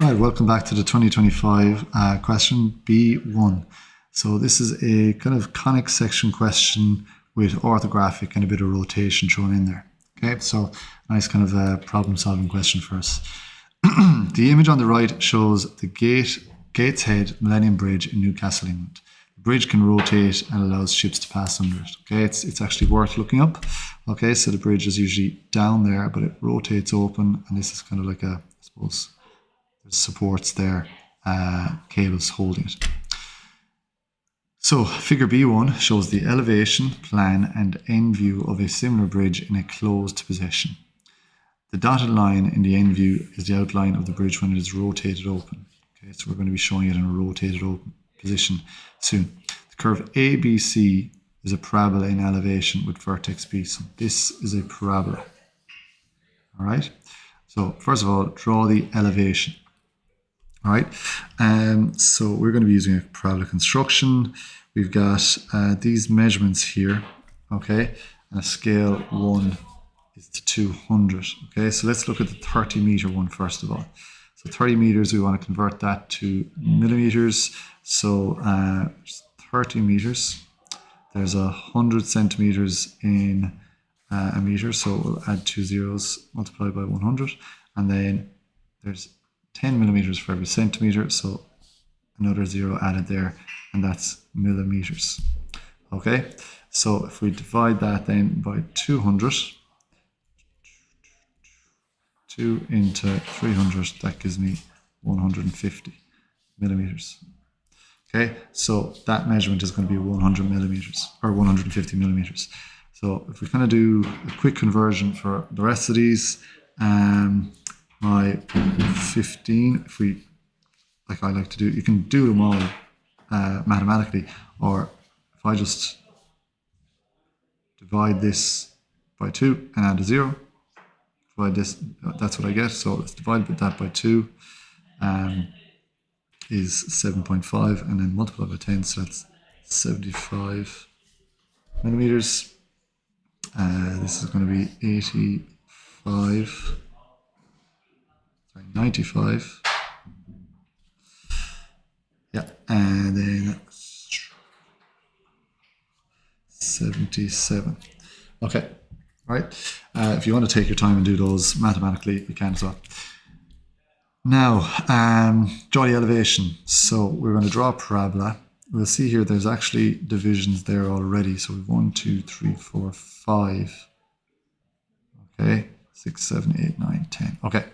Right, welcome back to the 2025 question B1. So this is a kind of conics section question with orthographic and a bit of rotation thrown in there. Okay, so nice kind of a problem-solving question for us. The image on the right shows the Gateshead Millennium Bridge in Newcastle, England. The bridge can rotate and allows ships to pass under it. Okay, it's actually worth looking up. Okay, so the bridge is usually down there, but it rotates open, and this is kind of like a, I suppose, there's supports there, cables holding it. So figure B1 shows the elevation, plan and end view of a similar bridge in a closed position. The dotted line in the end view is the outline of the bridge when it is rotated open. Okay, so we're going to be showing it in a rotated open position soon. The curve ABC is a parabola in elevation with vertex B. So this is a parabola. All right. So first of all, draw the elevation. All right, so we're going to be using a parabola construction. We've got these measurements here, okay, and a scale 1 is to 200, okay. So let's look at the 30 meter one first of all. So 30 meters, we want to convert that to millimeters. So 30 meters, there's 100 centimeters in a meter, so we'll add 2 zeros, multiply by 100, and then there's 10 millimeters for every centimeter, so another 0 added there, and that's millimeters. Okay, so if we divide that then by 200, 2 into 300, that gives me 150 millimeters. Okay, so that measurement is going to be 100 millimeters, or 150 millimeters. So if we kind of do a quick conversion for the rest of these, my 15, if we, like I like to do, you can do them all mathematically, or if I just divide this by 2 and add a 0, divide this, that's what I get. So let's divide that by 2, is 7.5, and then multiply by 10, so that's 75 millimeters. This is going to be 85. 95. Yeah, and then 77. Okay, right. If you want to take your time and do those mathematically, you can as well. Now, draw the elevation. So we're going to draw a parabola. We'll see here there's actually divisions there already. So we've 1, 2, 3, 4, 5. Okay, 6, 7, 8, 9, 10. Okay.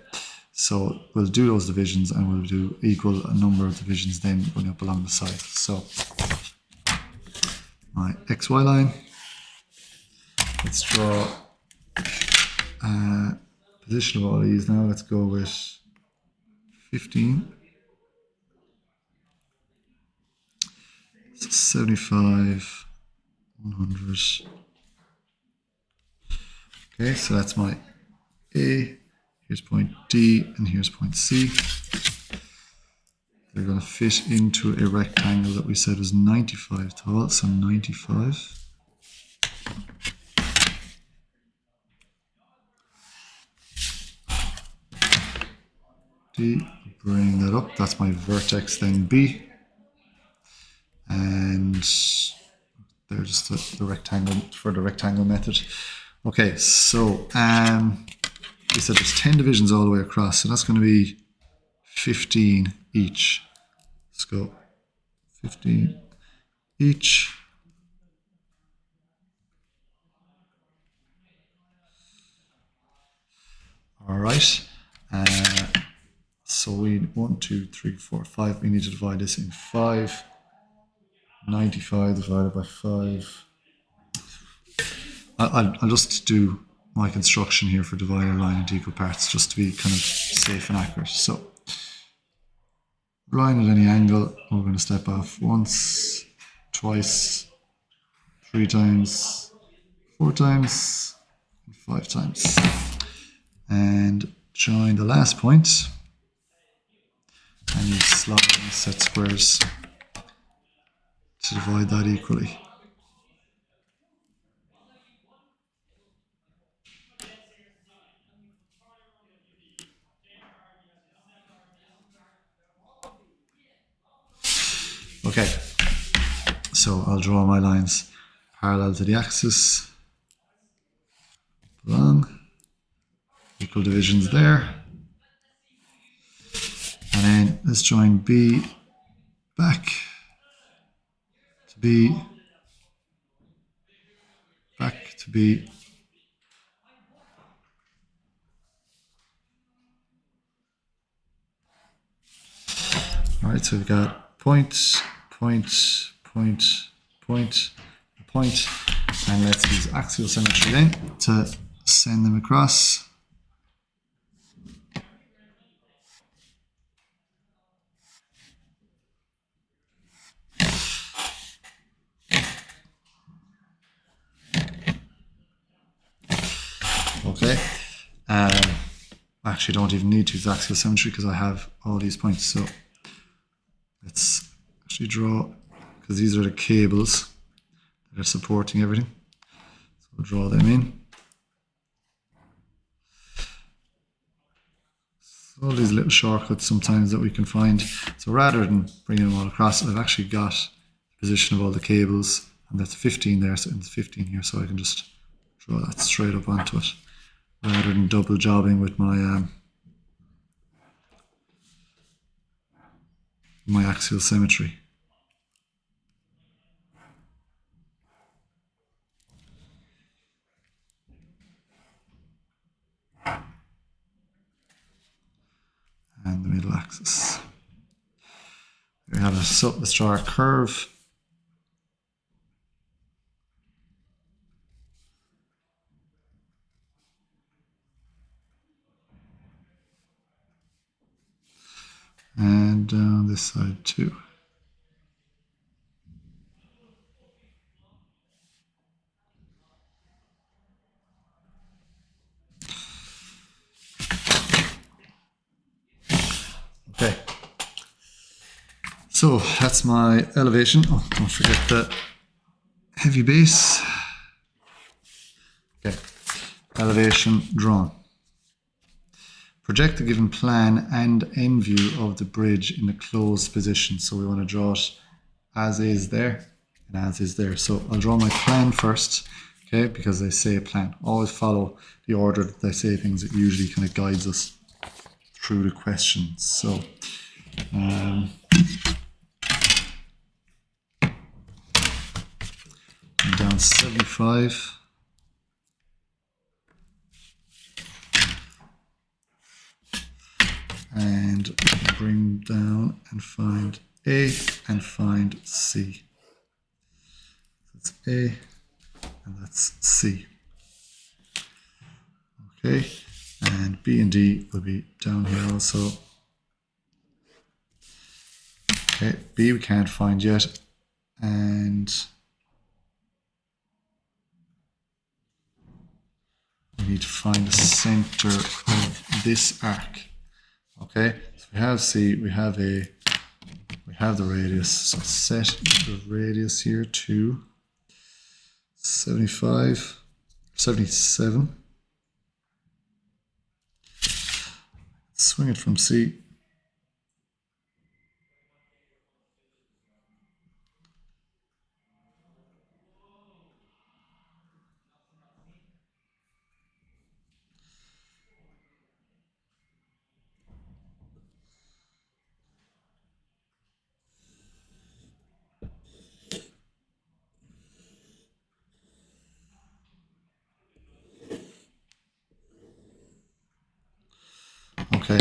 So we'll do those divisions and we'll do equal a number of divisions then going up along the side. So my XY line, let's draw position of all these now. Let's go with 15, 75, 100. Okay, so that's my A. Here's point D and here's point C. They're going to fit into a rectangle that we said was 95 tall, so 95. D, bring that up. That's my vertex then B. And there's the rectangle for the rectangle method. Okay, so we said there's 10 divisions all the way across, so that's going to be 15 each. Let's go 15 each. All right. So we 1, 2, 3, 4, 5. We need to divide this in 5. 95 divided by 5. I'll just do my construction here for dividing a line into equal parts, just to be kind of safe and accurate. So, line at any angle, we're going to step off once, twice, 3 times, 4 times, and 5 times. And join the last point, and you slide and set squares to divide that equally. Okay, so I'll draw my lines parallel to the axis, along, equal divisions there, and then let's join B back to B, back to B, all right, so we've got point, point, point, point, point, and let's use axial symmetry then to send them across. Okay, I actually don't even need to use axial symmetry because I have all these points. So let's actually draw, because these are the cables that are supporting everything. So we'll draw them in. So all these little shortcuts sometimes that we can find. So rather than bringing them all across, I've actually got the position of all the cables, and that's 15 there, so it's 15 here, so I can just draw that straight up onto it, rather than double jobbing with my my axial symmetry. And the middle axis. There we have it. So let's draw our curve. And down this side too. Okay. So that's my elevation. Oh, don't forget the heavy base. Okay. Elevation drawn. Project the given plan and end view of the bridge in a closed position. So we want to draw it as is there and as is there. So I'll draw my plan first, okay, because they say a plan. Always follow the order that they say things. It usually kind of guides us through the questions. So down 75. And bring down and find A and find C. That's A and that's C. Okay, and B and D will be down here also. Okay, B we can't find yet, and we need to find the center of this arc. Okay, so we have C, we have A, we have the radius. So set the radius here to 75, 77. Swing it from C. Okay,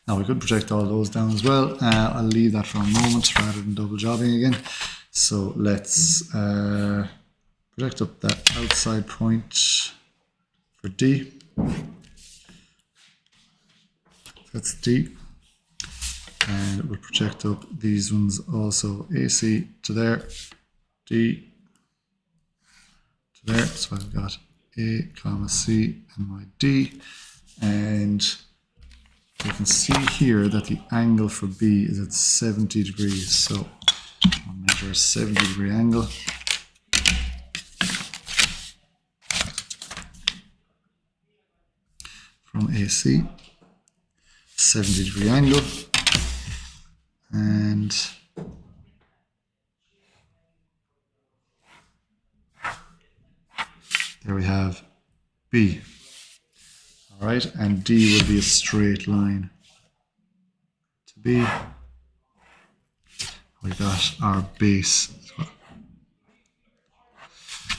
now we could project all those down as well. I'll leave that for a moment rather than double jobbing again. So let's project up that outside point for D. That's D. And we'll project up these ones also, AC to there, D to there. So I've got A, comma, C and my D. And you can see here that the angle for B is at 70 degrees. So I'll measure a 70-degree angle. From AC, 70-degree angle. And There we have B. All right, and D will be a straight line to B. We got our base as well.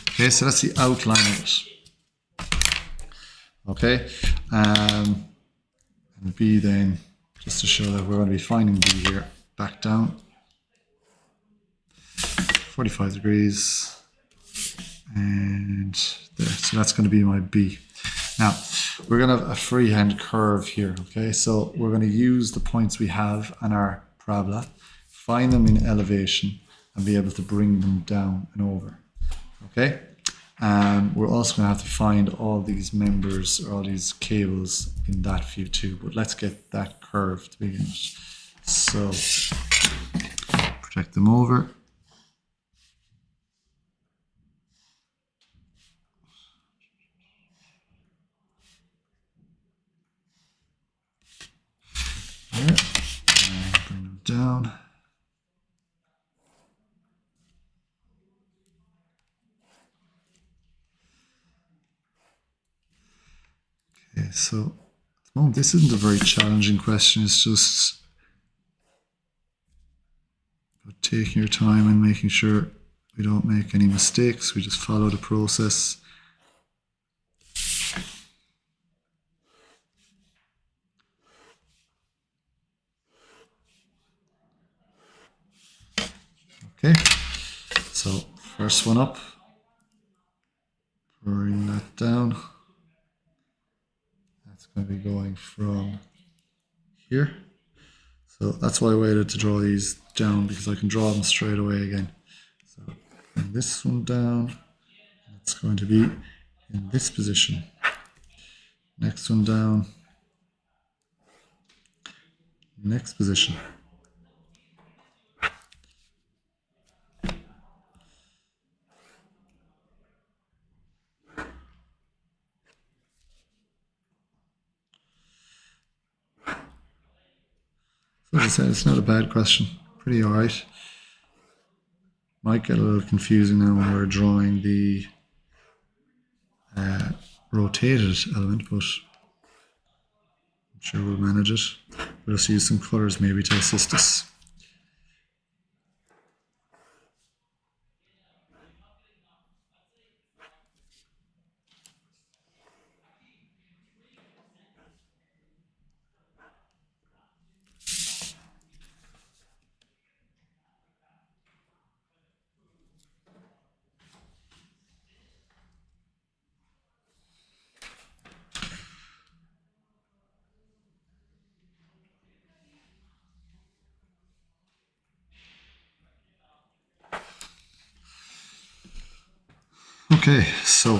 Okay, so that's the outline of it. Okay, and B then, just to show that we're going to be finding B here, back down. 45 degrees. And there, so that's going to be my B. Now, we're going to have a freehand curve here, okay? So we're going to use the points we have on our parabola, find them in elevation, and be able to bring them down and over, okay? And we're also going to have to find all these members, or all these cables in that view too, but let's get that curve to begin with. So, project them over. There, and bring them down. Okay, so at the moment, this isn't a very challenging question. It's just about taking your time and making sure we don't make any mistakes. We just follow the process. Okay, so first one up, bring that down. That's going to be going from here. So that's why I waited to draw these down, because I can draw them straight away again. So bring this one down. It's going to be in this position. Next one down. Next position. So as I said, it's not a bad question. Pretty alright. Might get a little confusing now when we're drawing the rotated element, but I'm sure we'll manage it. We'll just use some colours maybe to assist us. Okay, so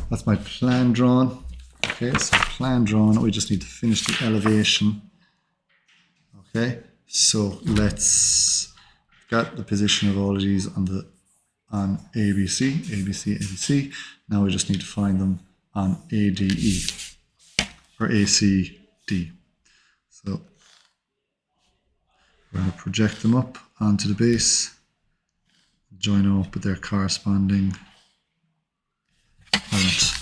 that's my plan drawn. Okay, so plan drawn, we just need to finish the elevation. Okay, so let's get the position of all of these on ABC, ABC, ABC. Now we just need to find them on ADE or ACD. So we're going to project them up onto the base, join them up with their corresponding element.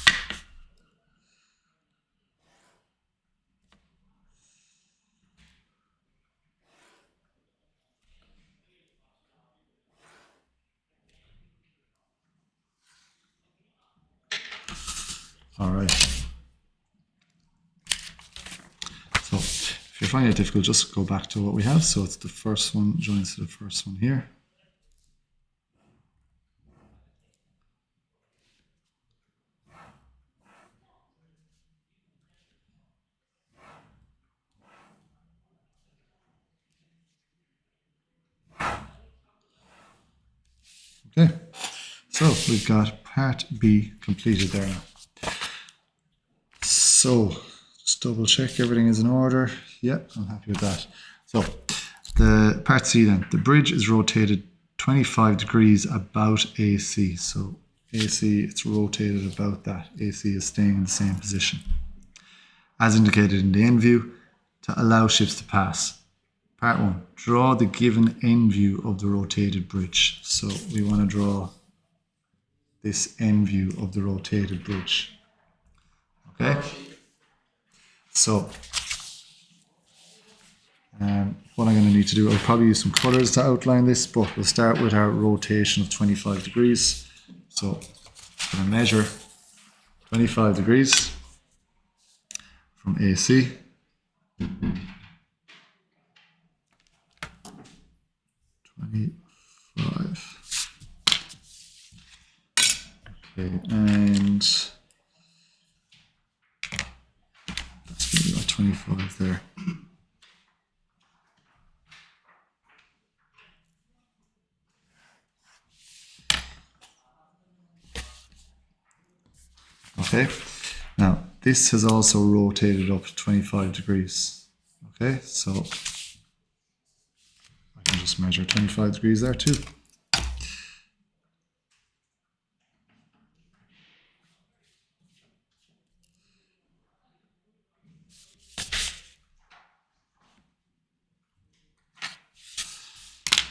All right. So if you're finding it difficult, just go back to what we have. So it's the first one joins to the first one here. Okay, so we've got part B completed there now. So just double check everything is in order. Yep, I'm happy with that. So the part C then, the bridge is rotated 25 degrees about AC. So AC, it's rotated about that. AC is staying in the same position. As indicated in the end view, to allow ships to pass. Part 1, draw the given end view of the rotated bridge. So we want to draw this end view of the rotated bridge. Okay, so what I'm going to need to do, I'll probably use some colors to outline this, but we'll start with our rotation of 25 degrees. So I'm going to measure 25 degrees from AC. Okay, and that's going to be about 25 there. Okay, now this has also rotated up to 25 degrees. Okay, so I can just measure 25 degrees there too.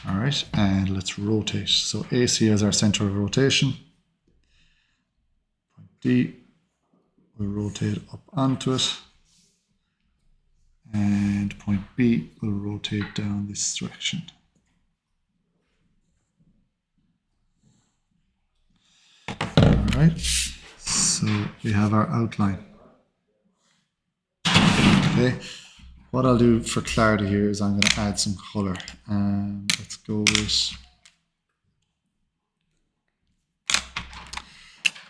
All right, and let's rotate. So AC is our center of rotation. Point D, we'll rotate up onto it. And point B will rotate down this direction. All right, so we have our outline. Okay, what I'll do for clarity here is I'm going to add some color. Let's go with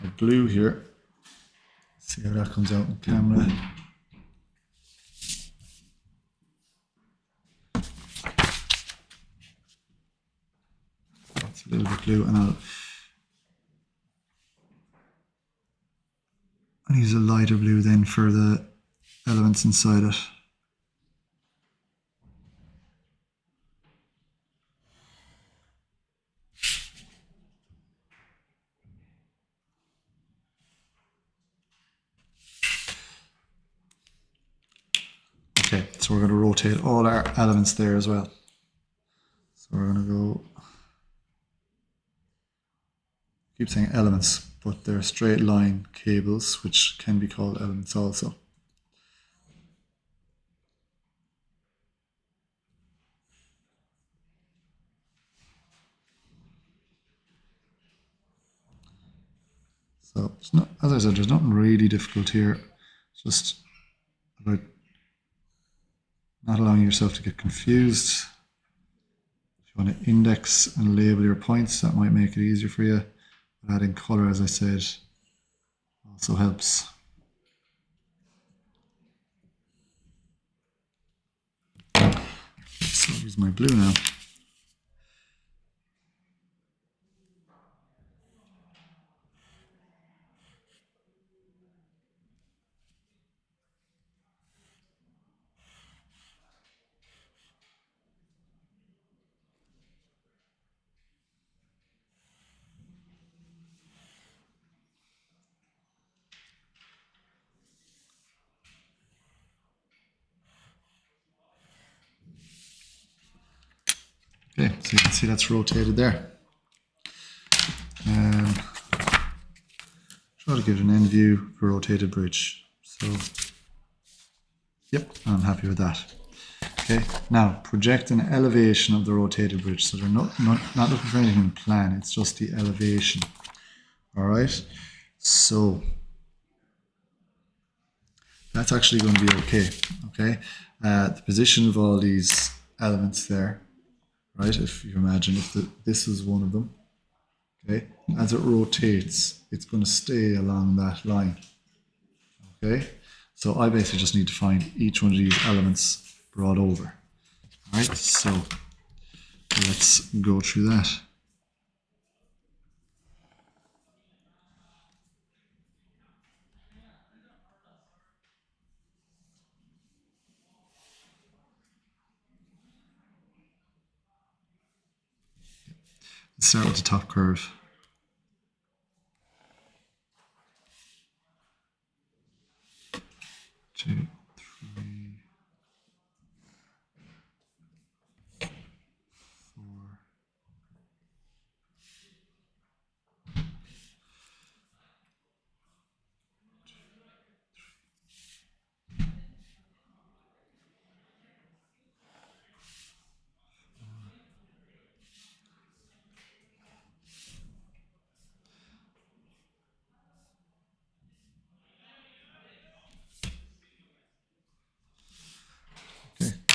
a blue here. See how that comes out on camera. That's a little bit blue, and I'll use a lighter blue then for the elements inside it. Okay, so we're going to rotate all our elements there as well. So we're going to go, keep saying elements, but they're straight line cables, which can be called elements also. So it's not, as I said, there's nothing really difficult here. It's just about not allowing yourself to get confused. If you want to index and label your points, that might make it easier for you. But adding color, as I said, also helps. So I'll use my blue now. Okay, so you can see that's rotated there. Try to give it an end view for rotated bridge. So, yep, I'm happy with that. Okay, now project an elevation of the rotated bridge. So they're not looking for anything in the plan, it's just the elevation. All right, so that's actually going to be okay. Okay, the position of all these elements there, right? If you imagine if this is one of them, okay, as it rotates, it's going to stay along that line. Okay, so I basically just need to find each one of these elements brought over. All right, so let's go through that. Let's start with the top curve. Two, three, four,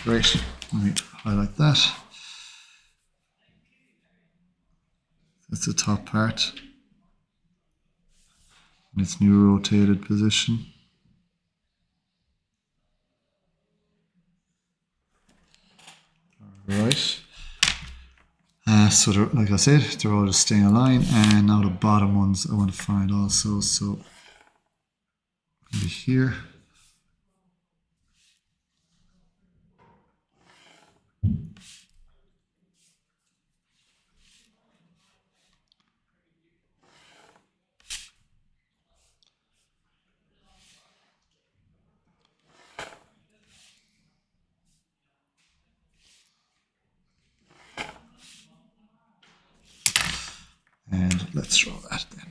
Great. Let me highlight that. That's the top part in its new rotated position. All right. So like I said, they're all just staying aligned, and now the bottom ones I want to find also. So maybe here. And let's draw that then.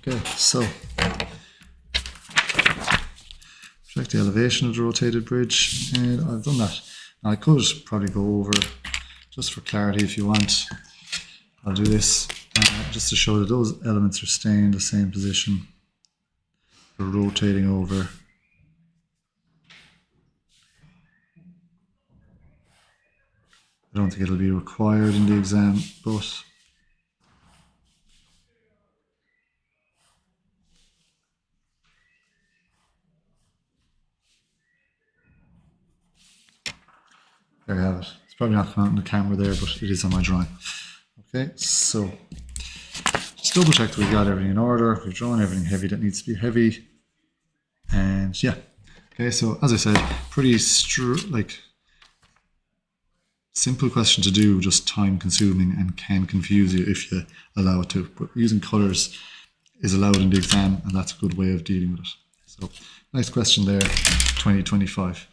Okay, so check the elevation of the rotated bridge, and I've done that. Now I could probably go over, just for clarity if you want, I'll do this just to show that those elements are staying in the same position. They're rotating over. I don't think it'll be required in the exam, but there you have it. It's probably not coming out on the camera there, but it is on my drawing. Okay, so just double check that we've got everything in order. We've drawn everything heavy that needs to be heavy. And yeah. Okay, so as I said, pretty simple question to do, just time consuming and can confuse you if you allow it to. But using colours is allowed in the exam, and that's a good way of dealing with it. So nice question there, 2025.